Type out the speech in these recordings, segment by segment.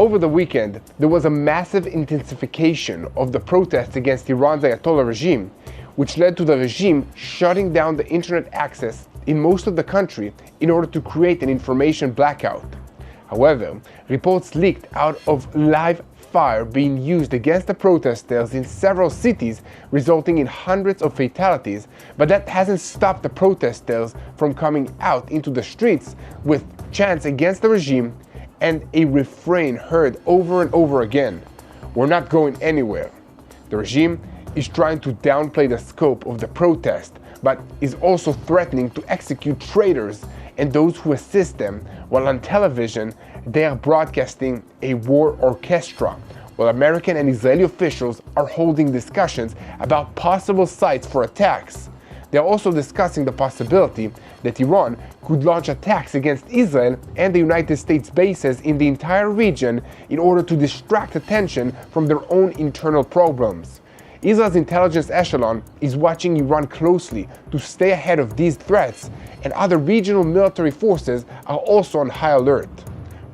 Over the weekend, there was a massive intensification of the protests against Iran's Ayatollah regime, which led to the regime shutting down the internet access in most of the country in order to create an information blackout. However, reports leaked out of live fire being used against the protesters in several cities, resulting in hundreds of fatalities, but that hasn't stopped the protesters from coming out into the streets with chants against the regime and a refrain heard over and over again: "We're not going anywhere." The regime is trying to downplay the scope of the protest, but is also threatening to execute traitors and those who assist them, while on television they are broadcasting a war orchestra, while American and Israeli officials are holding discussions about possible sites for attacks. They are also discussing the possibility that Iran could launch attacks against Israel and the United States bases in the entire region in order to distract attention from their own internal problems. Israel's intelligence echelon is watching Iran closely to stay ahead of these threats, and other regional military forces are also on high alert.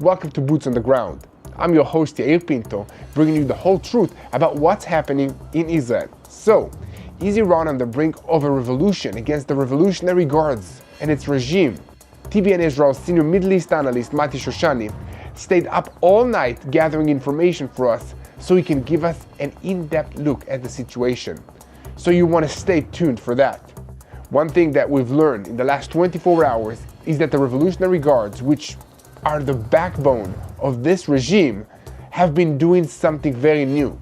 Welcome to Boots on the Ground. I'm your host Yair Pinto, bringing you the whole truth about what's happening in Israel. So, is Iran on the brink of a revolution against the Revolutionary Guards and its regime? TBN Israel's senior Middle East analyst Mati Shoshani stayed up all night gathering information for us so he can give us an in-depth look at the situation. So you want to stay tuned for that. One thing that we've learned in the last 24 hours is that the Revolutionary Guards, which are the backbone of this regime, have been doing something very new.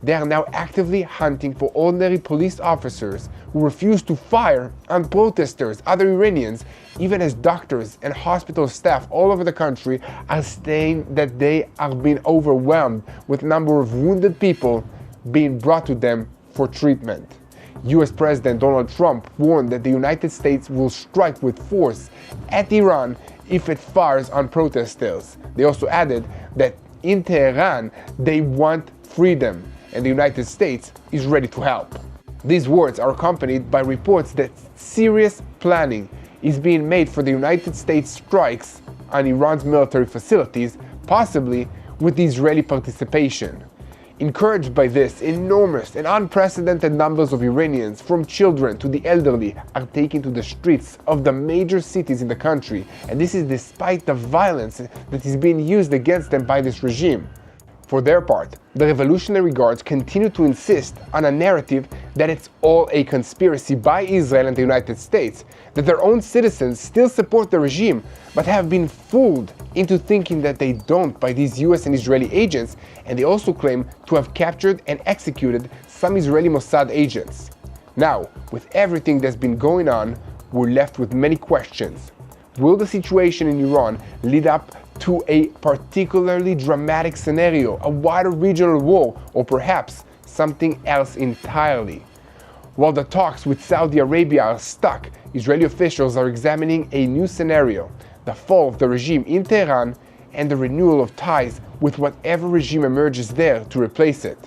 They are now actively hunting for ordinary police officers who refuse to fire on protesters, other Iranians, even as doctors and hospital staff all over the country are saying that they are being overwhelmed with the number of wounded people being brought to them for treatment. US President Donald Trump warned that the United States will strike with force at Iran if it fires on protesters. They also added that in Tehran they want freedom, and the United States is ready to help. These words are accompanied by reports that serious planning is being made for the United States strikes on Iran's military facilities, possibly with Israeli participation. Encouraged by this, enormous and unprecedented numbers of Iranians, from children to the elderly, are taking to the streets of the major cities in the country, and this is despite the violence that is being used against them by this regime. For their part, the Revolutionary Guards continue to insist on a narrative that it's all a conspiracy by Israel and the United States, that their own citizens still support the regime, but have been fooled into thinking that they don't by these US and Israeli agents, and they also claim to have captured and executed some Israeli Mossad agents. Now, with everything that's been going on, we're left with many questions. Will the situation in Iran lead up to a particularly dramatic scenario, a wider regional war, or perhaps something else entirely? While the talks with Saudi Arabia are stuck, Israeli officials are examining a new scenario: the fall of the regime in Tehran and the renewal of ties with whatever regime emerges there to replace it.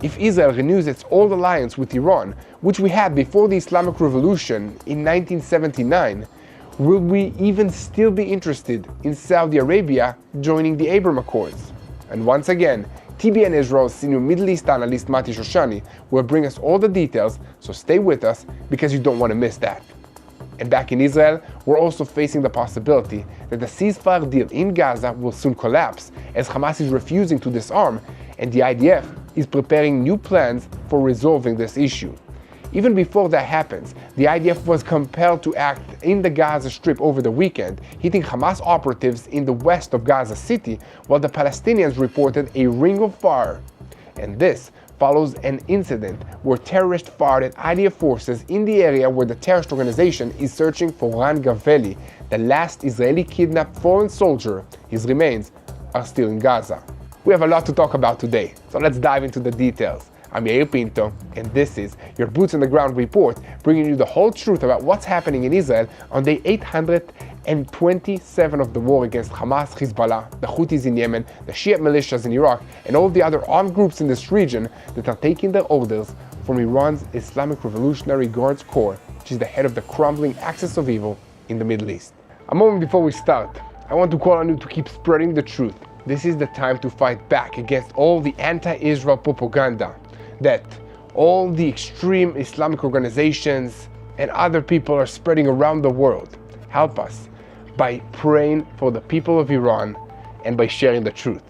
If Israel renews its old alliance with Iran, which we had before the Islamic Revolution in 1979, will we even still be interested in Saudi Arabia joining the Abraham Accords? And once again, TBN Israel's senior Middle East analyst Mati Shoshani will bring us all the details, so stay with us because you don't want to miss that. And back in Israel, we're also facing the possibility that the ceasefire deal in Gaza will soon collapse, as Hamas is refusing to disarm, and the IDF is preparing new plans for resolving this issue. Even before that happens, the IDF was compelled to act in the Gaza Strip over the weekend, hitting Hamas operatives in the west of Gaza City, while the Palestinians reported a ring of fire. And this follows an incident where terrorists fired at IDF forces in the area where the terrorist organization is searching for Ran Gaveli, the last Israeli kidnapped foreign soldier. His remains are still in Gaza. We have a lot to talk about today, so let's dive into the details. I'm Yair Pinto, and this is your Boots on the Ground report, bringing you the whole truth about what's happening in Israel on day 827 of the war against Hamas, Hezbollah, the Houthis in Yemen, the Shia militias in Iraq, and all the other armed groups in this region that are taking their orders from Iran's Islamic Revolutionary Guards Corps, which is the head of the crumbling axis of evil in the Middle East. A moment before we start, I want to call on you to keep spreading the truth. this is the time to fight back against all the anti-Israel propaganda that all the extreme Islamic organizations and other people are spreading around the world. Help us by praying for the people of Iran and by sharing the truth.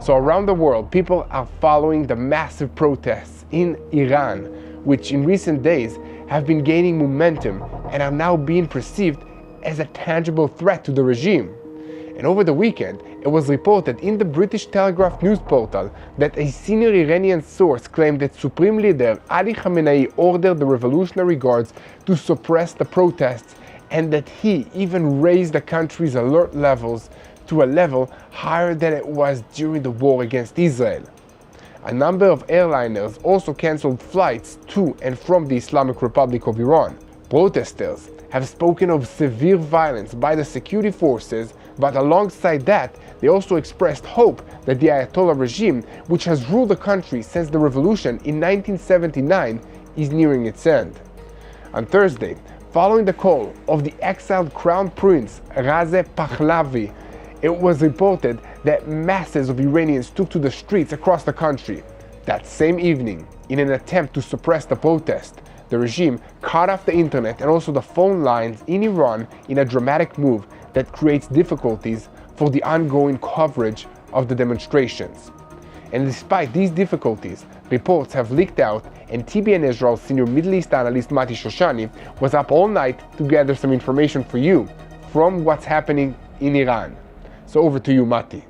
So around the world, people are following the massive protests in Iran, which in recent days have been gaining momentum and are now being perceived as a tangible threat to the regime. And over the weekend, it was reported in the British Telegraph news portal that a senior Iranian source claimed that Supreme Leader Ali Khamenei ordered the Revolutionary Guards to suppress the protests, and that he even raised the country's alert levels to a level higher than it was during the war against Israel. A number of airliners also cancelled flights to and from the Islamic Republic of Iran. Protesters have spoken of severe violence by the security forces, but alongside that, they also expressed hope that the Ayatollah regime, which has ruled the country since the revolution in 1979, is nearing its end. On Thursday, following the call of the exiled Crown Prince Reza Pahlavi, it was reported that masses of Iranians took to the streets across the country. That same evening, in an attempt to suppress the protest, the regime cut off the internet and also the phone lines in Iran in a dramatic move that creates difficulties for the ongoing coverage of the demonstrations. And despite these difficulties, reports have leaked out, and TBN Israel's senior Middle East analyst Mati Shoshani was up all night to gather some information for you from what's happening in Iran. So over to you, Mati.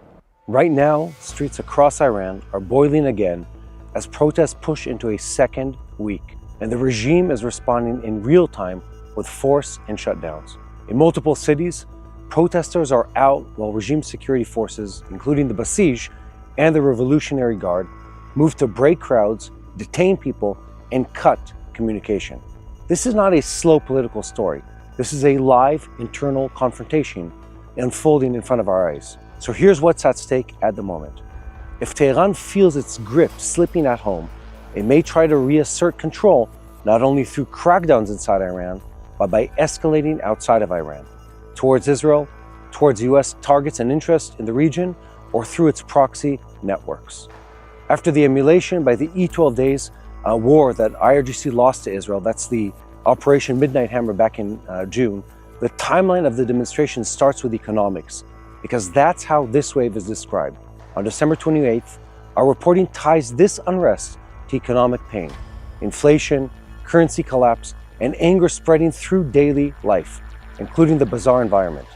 Right now, streets across Iran are boiling again as protests push into a second week, and the regime is responding in real time with force and shutdowns. In multiple cities, protesters are out while regime security forces, including the Basij and the Revolutionary Guard, move to break crowds, detain people, and cut communication. This is not a slow political story. This is a live internal confrontation unfolding in front of our eyes. So here's what's at stake at the moment. If Tehran feels its grip slipping at home, it may try to reassert control not only through crackdowns inside Iran, but by escalating outside of Iran, towards Israel, towards US targets and interests in the region, or through its proxy networks. After the emulation by the E-12 days war that IRGC lost to Israel, that's the Operation Midnight Hammer back in June, the timeline of the demonstration starts with economics, because that's how this wave is described. On December 28th, our reporting ties this unrest to economic pain, inflation, currency collapse, and anger spreading through daily life, including the bizarre environment.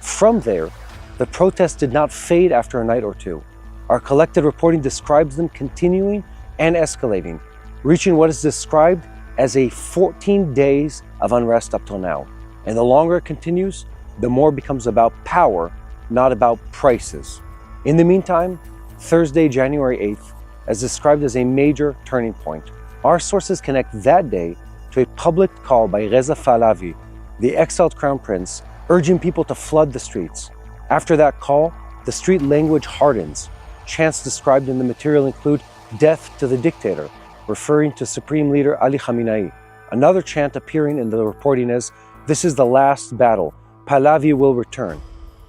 From there, the protests did not fade after a night or two. Our collected reporting describes them continuing and escalating, reaching what is described as a 14 days of unrest up till now. And the longer it continues, the more it becomes about power, not about prices. In the meantime, Thursday, January 8th, is described as a major turning point. Our sources connect that day to a public call by Reza Pahlavi, the exiled crown prince, urging people to flood the streets. After that call, the street language hardens. Chants described in the material include "Death to the dictator," referring to Supreme Leader Ali Khamenei. Another chant appearing in the reporting is, "This is the last battle. Pahlavi will return."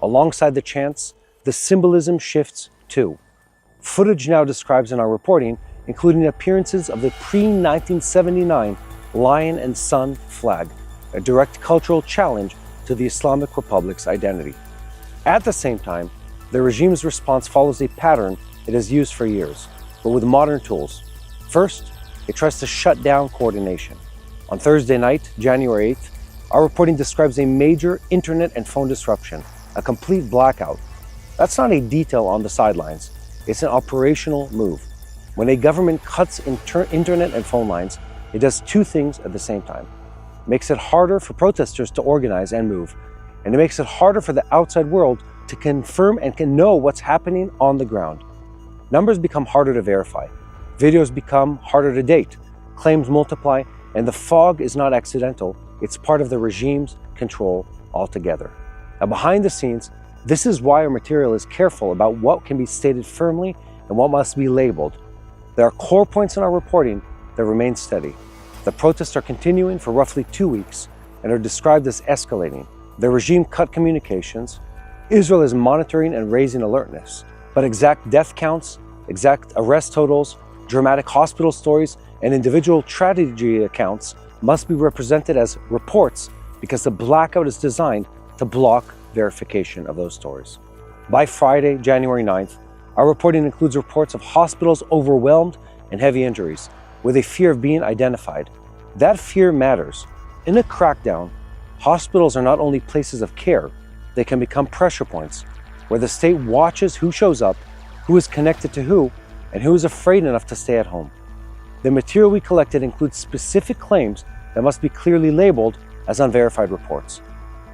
Alongside the chants, the symbolism shifts too. Footage now describes in our reporting, including appearances of the pre-1979 Lion and Sun flag, a direct cultural challenge to the Islamic Republic's identity. At the same time, the regime's response follows a pattern it has used for years, but with modern tools. First, it tries to shut down coordination. On Thursday night, January 8th, our reporting describes a major internet and phone disruption, a complete blackout. That's not a detail on the sidelines, it's an operational move. When a government cuts internet and phone lines, it does two things at the same time. It makes it harder for protesters to organize and move, and it makes it harder for the outside world to confirm and can know what's happening on the ground. Numbers become harder to verify, videos become harder to date, claims multiply, and the fog is not accidental, it's part of the regime's control altogether. Now, behind the scenes, this is why our material is careful about what can be stated firmly and what must be labeled. There are core points in our reporting that remain steady. The protests are continuing for roughly 2 weeks and are described as escalating. The regime cut communications. Israel is monitoring and raising alertness. But exact death counts, exact arrest totals, dramatic hospital stories, and individual tragedy accounts must be represented as reports because the blackout is designed to block verification of those stories. By Friday, January 9th, our reporting includes reports of hospitals overwhelmed and heavy injuries, with a fear of being identified. That fear matters. In a crackdown, hospitals are not only places of care, they can become pressure points, where the state watches who shows up, who is connected to who, and who is afraid enough to stay at home. The material we collected includes specific claims that must be clearly labeled as unverified reports.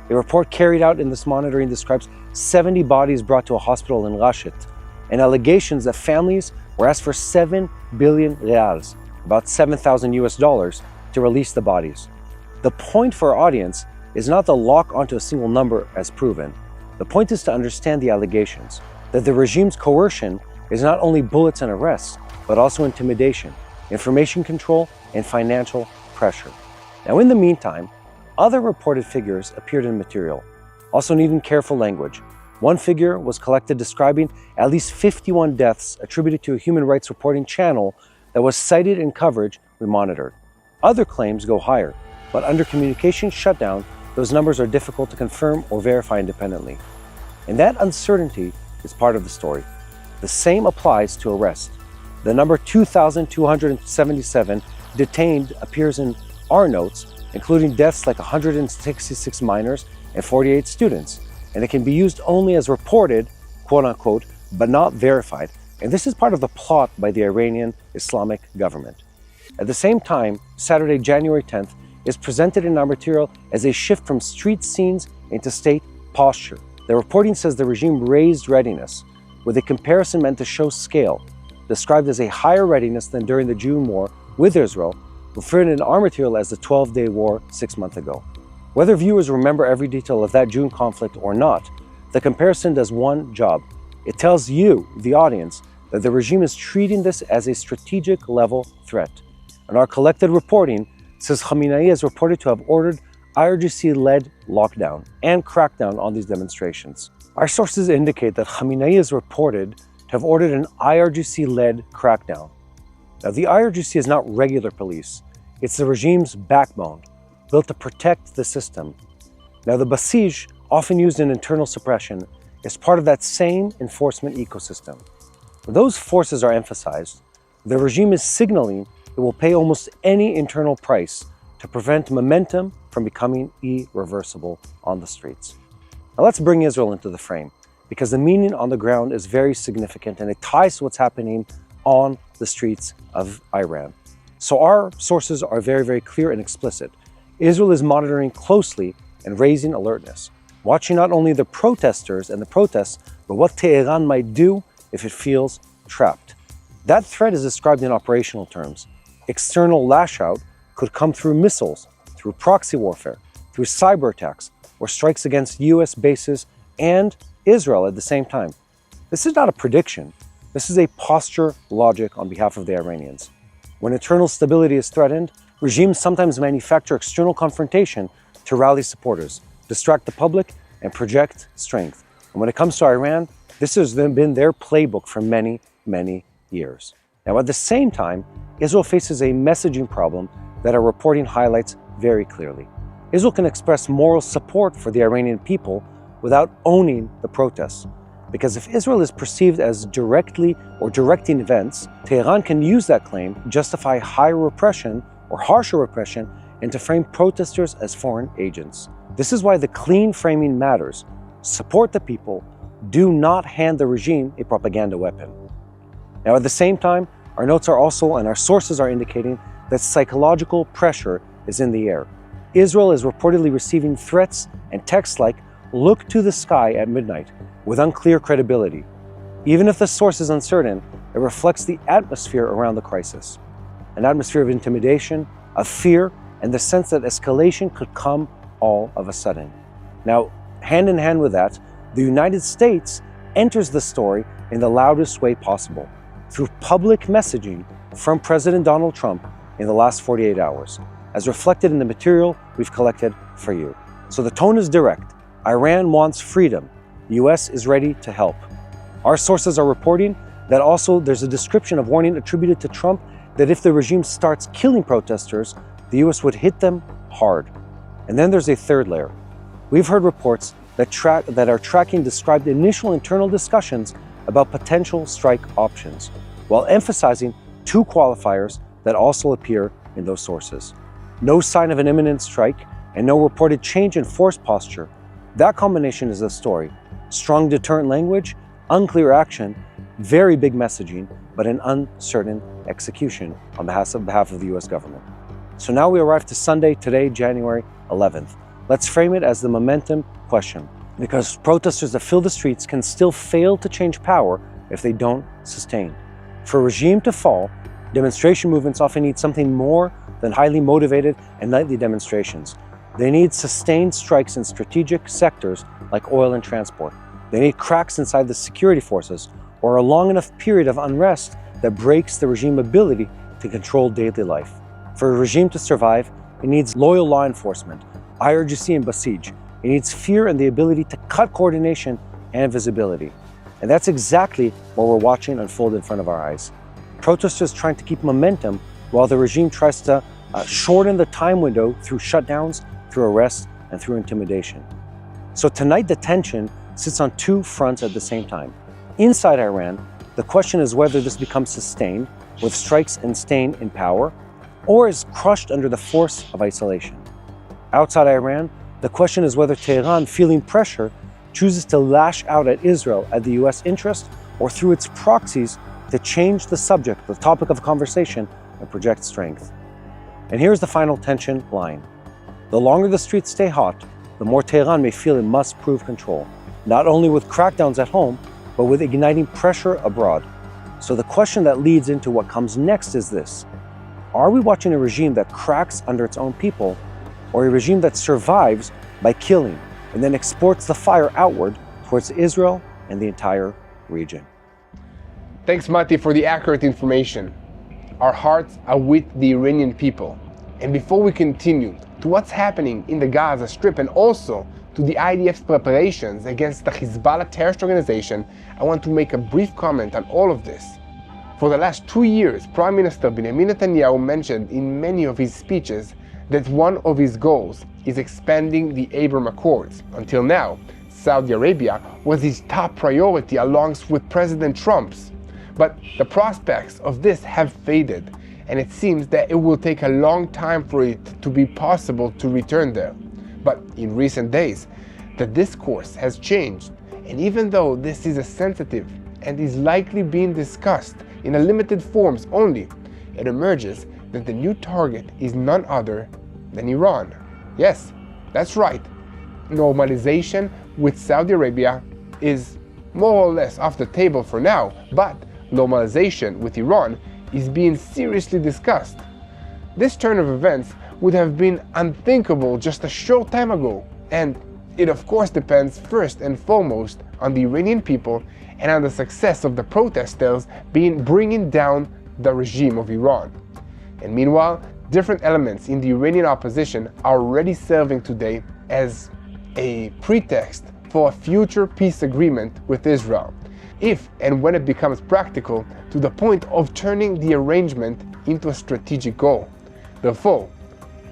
A report carried out in this monitoring describes 70 bodies brought to a hospital in Rashid, and allegations that families were asked for 7 billion reals, about 7,000 US dollars, to release the bodies. The point for our audience is not to lock onto a single number as proven. The point is to understand the allegations, that the regime's coercion is not only bullets and arrests, but also intimidation, information control, and financial pressure. Now, in the meantime, other reported figures appeared in material, also needing careful language. One figure was collected describing at least 51 deaths attributed to a human rights reporting channel that was cited in coverage we monitored. Other claims go higher, but under communication shutdown, those numbers are difficult to confirm or verify independently. And that uncertainty is part of the story. The same applies to arrest. The number 2,277 detained appears in our notes, including deaths like 166 minors and 48 students, and it can be used only as reported, quote unquote, but not verified. And this is part of the plot by the Iranian Islamic government. At the same time, Saturday, January 10th, is presented in our material as a shift from street scenes into state posture. The reporting says the regime raised readiness, with a comparison meant to show scale, described as a higher readiness than during the June war with Israel, referred in our material as the 12-day war 6 months ago. Whether viewers remember every detail of that June conflict or not, the comparison does one job. It tells you, the audience, that the regime is treating this as a strategic level threat. And our collected reporting says Khamenei is reported to have ordered IRGC-led lockdown and crackdown on these demonstrations. Our sources indicate that Khamenei is reported to have ordered an IRGC-led crackdown. Now, the IRGC is not regular police. It's the regime's backbone, built to protect the system. Now, the Basij, often used in internal suppression, is part of that same enforcement ecosystem. When those forces are emphasized, the regime is signaling it will pay almost any internal price to prevent momentum from becoming irreversible on the streets. Now let's bring Israel into the frame, because the meaning on the ground is very significant and it ties to what's happening on the streets of Iran. So our sources are very, very clear and explicit. Israel is monitoring closely and raising alertness, watching not only the protesters and the protests, but what Tehran might do if it feels trapped. That threat is described in operational terms. External lash-out could come through missiles, through proxy warfare, through cyber attacks, or strikes against US bases and Israel at the same time. This is not a prediction. This is a posture logic on behalf of the Iranians. When internal stability is threatened, regimes sometimes manufacture external confrontation to rally supporters, distract the public, and project strength. And when it comes to Iran, this has been their playbook for many, many years. Now, at the same time, Israel faces a messaging problem that our reporting highlights very clearly. Israel can express moral support for the Iranian people without owning the protests. Because if Israel is perceived as directly or directing events, Tehran can use that claim to justify higher repression or harsher repression and to frame protesters as foreign agents. This is why the clean framing matters. Support the people. Do not hand the regime a propaganda weapon. Now, at the same time, our notes are also, and our sources are indicating, that psychological pressure is in the air. Israel is reportedly receiving threats and texts like, "Look to the sky at midnight," with unclear credibility. Even if the source is uncertain, it reflects the atmosphere around the crisis. An atmosphere of intimidation, of fear, and the sense that escalation could come all of a sudden. Now, hand in hand with that, the United States enters the story in the loudest way possible, through public messaging from President Donald Trump in the last 48 hours, as reflected in the material we've collected for you. So the tone is direct. Iran wants freedom. The US is ready to help. Our sources are reporting that also there's a description of warning attributed to Trump that if the regime starts killing protesters, the US would hit them hard. And then there's a third layer. We've heard reports that are tracking described initial internal discussions about potential strike options, while emphasizing two qualifiers that also appear in those sources. No sign of an imminent strike and no reported change in force posture. That combination is the story. Strong deterrent language, unclear action, very big messaging, but an uncertain execution on behalf of the US government. So now we arrive to Sunday, today, January 11th. Let's frame it as the momentum question, because protesters that fill the streets can still fail to change power if they don't sustain. For a regime to fall, demonstration movements often need something more than highly motivated and nightly demonstrations. They need sustained strikes in strategic sectors like oil and transport. They need cracks inside the security forces or a long enough period of unrest that breaks the regime's ability to control daily life. For a regime to survive, it needs loyal law enforcement, IRGC and Basij. It needs fear and the ability to cut coordination and visibility. And that's exactly what we're watching unfold in front of our eyes. Protesters trying to keep momentum while the regime tries to shorten the time window through shutdowns, through arrests, and through intimidation. So tonight the tension sits on two fronts at the same time. Inside Iran, the question is whether this becomes sustained with strikes and staying in power, or is crushed under the force of isolation. Outside Iran, the question is whether Tehran, feeling pressure, chooses to lash out at Israel at the US interest, or through its proxies to change the subject, the topic of conversation, and project strength. And here's the final tension line. The longer the streets stay hot, the more Tehran may feel it must prove control, not only with crackdowns at home, but with igniting pressure abroad. So the question that leads into what comes next is this: are we watching a regime that cracks under its own people, or a regime that survives by killing and then exports the fire outward towards Israel and the entire region? Thanks, Mati, for the accurate information. Our hearts are with the Iranian people. And before we continue to what's happening in the Gaza Strip and also to the IDF's preparations against the Hezbollah terrorist organization, I want to make a brief comment on all of this. For the last 2 years, Prime Minister Benjamin Netanyahu mentioned in many of his speeches that one of his goals is expanding the Abraham Accords. Until now, Saudi Arabia was his top priority along with President Trump's. But the prospects of this have faded, and it seems that it will take a long time for it to be possible to return there. But in recent days, the discourse has changed, and even though this is a sensitive and is likely being discussed in a limited forms only, it emerges that the new target is none other than Iran. Yes, that's right. Normalization with Saudi Arabia is more or less off the table for now, but normalization with Iran is being seriously discussed. This turn of events would have been unthinkable just a short time ago, and it of course depends first and foremost on the Iranian people and on the success of the protesters bringing down the regime of Iran. And meanwhile, different elements in the Iranian opposition are already serving today as a pretext for a future peace agreement with Israel, if and when it becomes practical to the point of turning the arrangement into a strategic goal. Therefore,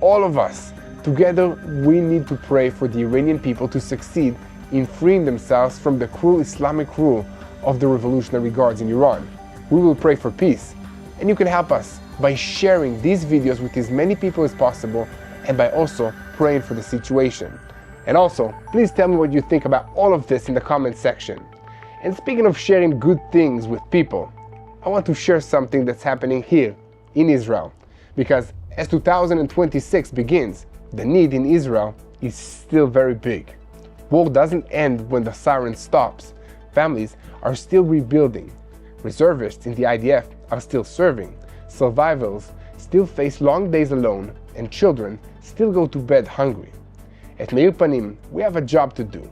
all of us, together, we need to pray for the Iranian people to succeed in freeing themselves from the cruel Islamic rule of the Revolutionary Guards in Iran. We will pray for peace, and you can help us by sharing these videos with as many people as possible and by also praying for the situation. And also, please tell me what you think about all of this in the comment section. And speaking of sharing good things with people, I want to share something that's happening here in Israel, because as 2026 begins, the need in Israel is still very big. War doesn't end when the siren stops. Families are still rebuilding. Reservists in the IDF are still serving. Survivors still face long days alone, and children still go to bed hungry. At Meir Panim, we have a job to do,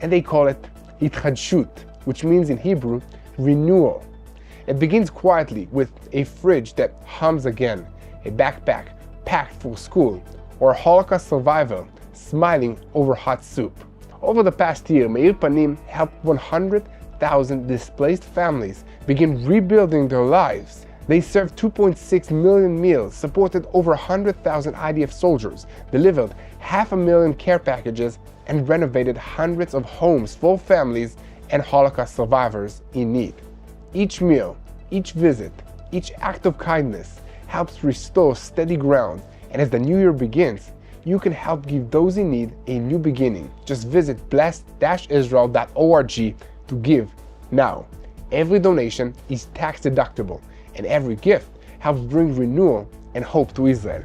and they call it Itchadshut, which means in Hebrew, renewal. It begins quietly with a fridge that hums again, a backpack packed for school, or a Holocaust survivor smiling over hot soup. Over the past year, Meir Panim helped 100,000 100,000 displaced families begin rebuilding their lives. They served 2.6 million meals, supported over 100,000 IDF soldiers, delivered 500,000 care packages, and renovated hundreds of homes for families and Holocaust survivors in need. Each meal, each visit, each act of kindness helps restore steady ground, and as the new year begins, you can help give those in need a new beginning. Just visit blessed-israel.org to give now. Every donation is tax deductible, and every gift helps bring renewal and hope to Israel.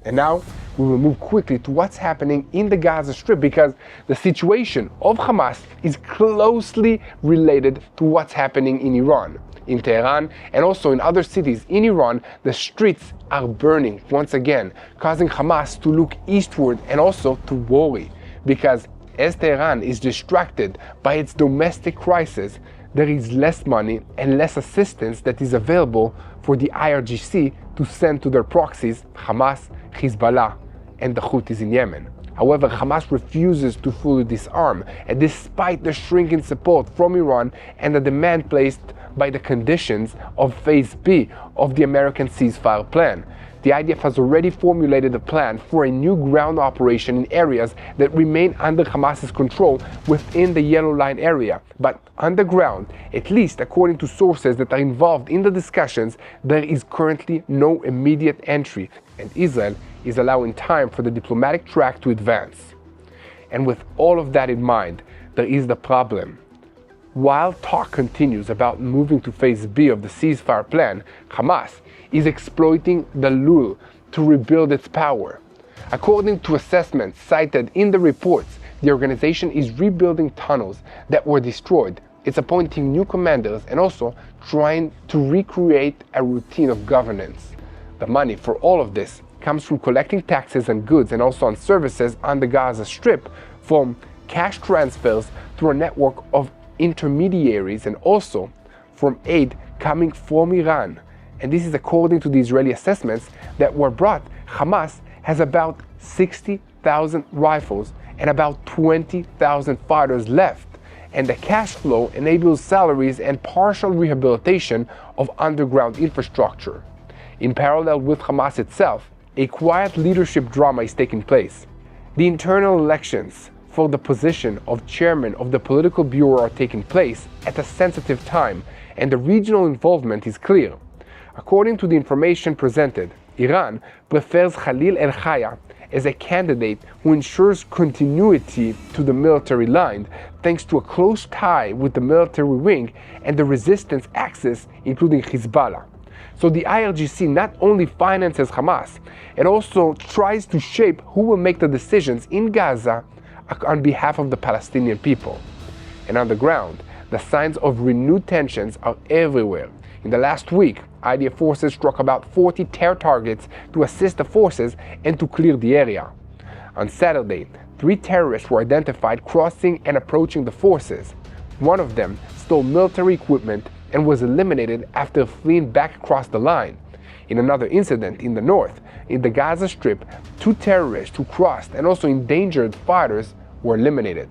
And now, we will move quickly to what's happening in the Gaza Strip, because the situation of Hamas is closely related to what's happening in Iran. In Tehran and also in other cities in Iran, the streets are burning once again, causing Hamas to look eastward and also to worry, because as Tehran is distracted by its domestic crisis, there is less money and less assistance that is available for the IRGC to send to their proxies, Hamas, Hezbollah, and the Houthis in Yemen. However, Hamas refuses to fully disarm, and despite the shrinking support from Iran and the demand placed by the conditions of Phase B of the American ceasefire plan, the IDF has already formulated a plan for a new ground operation in areas that remain under Hamas's control within the Yellow Line area. But underground, at least according to sources that are involved in the discussions, there is currently no immediate entry, and Israel is allowing time for the diplomatic track to advance. And with all of that in mind, there is the problem. While talk continues about moving to Phase B of the ceasefire plan, Hamas is exploiting the lull to rebuild its power. According to assessments cited in the reports, the organization is rebuilding tunnels that were destroyed. It's appointing new commanders and also trying to recreate a routine of governance. The money for all of this comes from collecting taxes and goods and also on services on the Gaza Strip, from cash transfers through a network of intermediaries and also from aid coming from Iran. And this is according to the Israeli assessments that were brought. Hamas has about 60,000 rifles and about 20,000 fighters left, and the cash flow enables salaries and partial rehabilitation of underground infrastructure. In parallel with Hamas itself, a quiet leadership drama is taking place. The internal elections for the position of chairman of the political bureau are taking place at a sensitive time, and the regional involvement is clear. According to the information presented, Iran prefers Khalil el-Haya as a candidate who ensures continuity to the military line, thanks to a close tie with the military wing and the resistance axis, including Hezbollah. So the IRGC not only finances Hamas, it also tries to shape who will make the decisions in Gaza on behalf of the Palestinian people. And on the ground, the signs of renewed tensions are everywhere. In the last week, IDF forces struck about 40 terror targets to assist the forces and to clear the area. On Saturday, 3 terrorists were identified crossing and approaching the forces. One of them stole military equipment and was eliminated after fleeing back across the line. In another incident in the north, in the Gaza Strip, 2 terrorists who crossed and also endangered fighters were eliminated.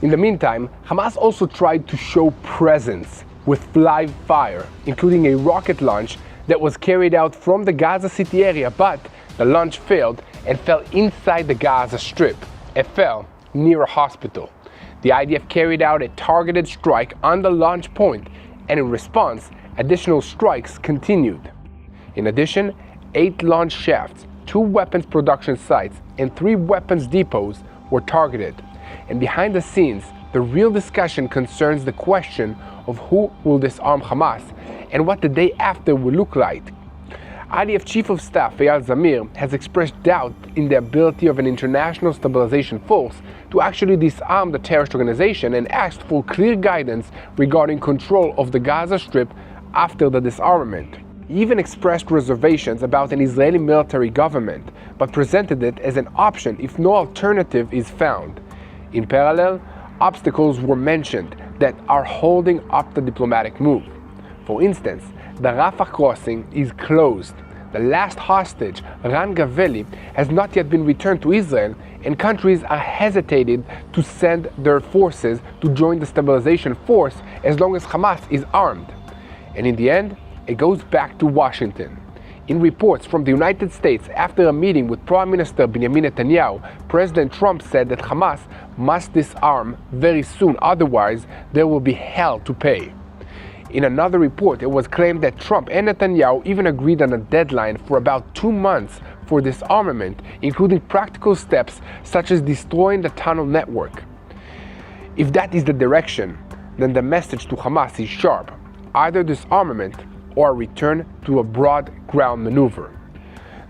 In the meantime, Hamas also tried to show presence with live fire, including a rocket launch that was carried out from the Gaza City area, but the launch failed and fell inside the Gaza Strip. It fell near a hospital. The IDF carried out a targeted strike on the launch point, and in response, additional strikes continued. In addition, 8 launch shafts, 2 weapons production sites, and 3 weapons depots were targeted. And behind the scenes, the real discussion concerns the question of who will disarm Hamas and what the day after will look like. IDF Chief of Staff Eyal Zamir has expressed doubt in the ability of an international stabilization force to actually disarm the terrorist organization, and asked for clear guidance regarding control of the Gaza Strip after the disarmament. He even expressed reservations about an Israeli military government, but presented it as an option if no alternative is found. In parallel, obstacles were mentioned that are holding up the diplomatic move. For instance, the Rafah crossing is closed. the last hostage, Ran Gaveli, has not yet been returned to Israel, and countries are hesitating to send their forces to join the stabilization force as long as Hamas is armed. And in the end, it goes back to Washington. In reports from the United States after a meeting with Prime Minister Benjamin Netanyahu, President Trump said that Hamas must disarm very soon, otherwise there will be hell to pay. In another report, it was claimed that Trump and Netanyahu even agreed on a deadline for about 2 months for disarmament, including practical steps such as destroying the tunnel network. If that is the direction, then the message to Hamas is sharp: either disarmament or a return to a broad ground maneuver.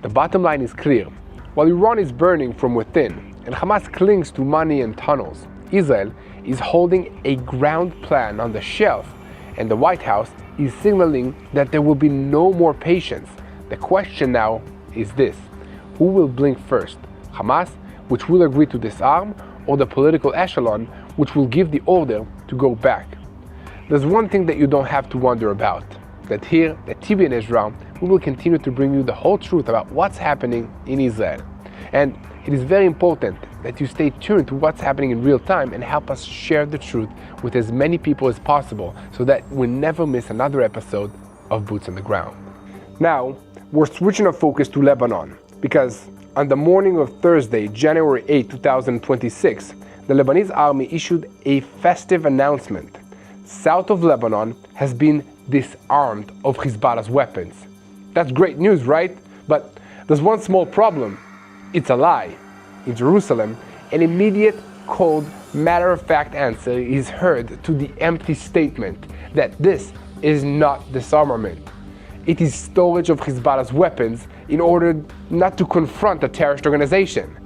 The bottom line is clear. While Iran is burning from within and Hamas clings to money and tunnels, Israel is holding a ground plan on the shelf, and the White House is signaling that there will be no more patience. The question now is this: who will blink first? Hamas, which will agree to disarm, or the political echelon, which will give the order to go back? There's one thing that you don't have to wonder about, that here at TBN Israel, we will continue to bring you the whole truth about what's happening in Israel. And it is very important that you stay tuned to what's happening in real time and help us share the truth with as many people as possible so that we never miss another episode of Boots on the Ground. Now, we're switching our focus to Lebanon because on the morning of Thursday, January 8, 2026, the Lebanese army issued a festive announcement. South of Lebanon has been disarmed of Hezbollah's weapons. That's great news, right? But there's one small problem. It's a lie. In Jerusalem, an immediate, cold, matter-of-fact answer is heard to the empty statement that this is not disarmament. It is storage of Hezbollah's weapons in order not to confront a terrorist organization.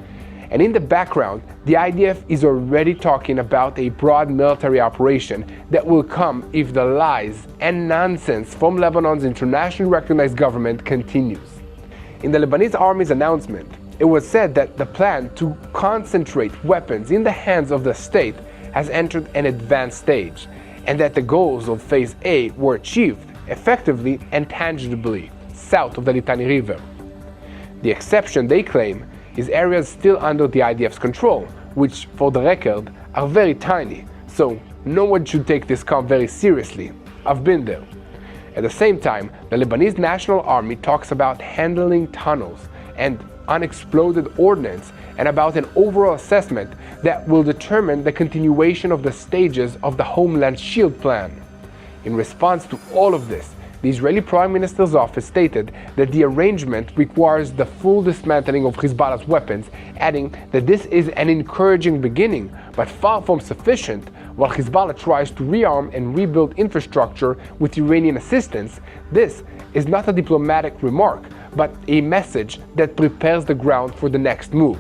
And in the background, the IDF is already talking about a broad military operation that will come if the lies and nonsense from Lebanon's internationally recognized government continues. In the Lebanese army's announcement, it was said that the plan to concentrate weapons in the hands of the state has entered an advanced stage, and that the goals of Phase A were achieved effectively and tangibly south of the Litani River. The exception, they claim, is areas still under the IDF's control, which, for the record, are very tiny, so no one should take this calm very seriously. I've been there. At the same time, the Lebanese National Army talks about handling tunnels and unexploded ordnance, and about an overall assessment that will determine the continuation of the stages of the Homeland Shield Plan. In response to all of this, the Israeli Prime Minister's office stated that the arrangement requires the full dismantling of Hezbollah's weapons, adding that this is an encouraging beginning, but far from sufficient. While Hezbollah tries to rearm and rebuild infrastructure with Iranian assistance, this is not a diplomatic remark, but a message that prepares the ground for the next move.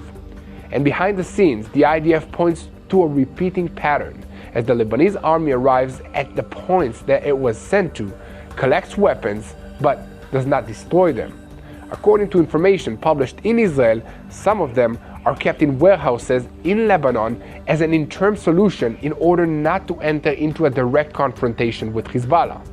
And behind the scenes, the IDF points to a repeating pattern as the Lebanese army arrives at the points that it was sent to, collects weapons, but does not destroy them. According to information published in Israel, some of them are kept in warehouses in Lebanon as an interim solution in order not to enter into a direct confrontation with Hezbollah.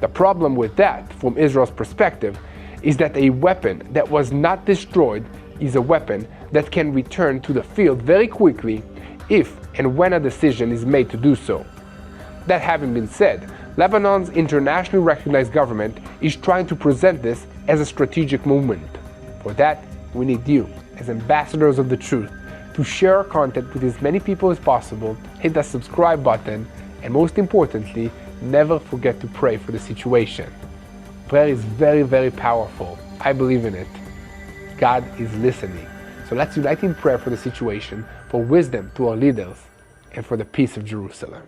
The problem with that, from Israel's perspective, is that a weapon that was not destroyed is a weapon that can return to the field very quickly if and when a decision is made to do so. That having been said, Lebanon's internationally recognized government is trying to present this as a strategic movement. For that, we need you, as ambassadors of the truth, to share our content with as many people as possible, hit the subscribe button, and most importantly, never forget to pray for the situation. Prayer is very, very powerful. I believe in it. God is listening. So let's unite in prayer for the situation, for wisdom to our leaders, and for the peace of Jerusalem.